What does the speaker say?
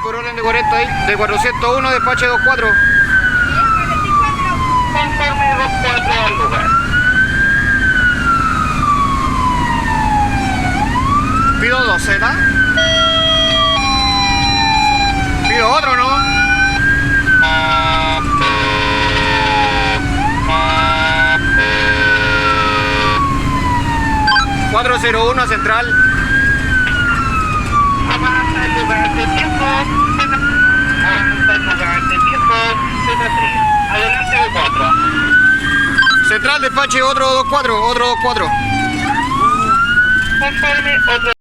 por orden de 40 ahí, de 401, despache 24. Conforme 24 al lugar. Pido 12, ¿verdad? Pido otro, ¿no? ...401 a Central. Avanza el lugar de tiempo. Avanza el lugar de tiempo. Z3. Adelante de 4. Central, despache otro 24, otro 24. Conforme otro.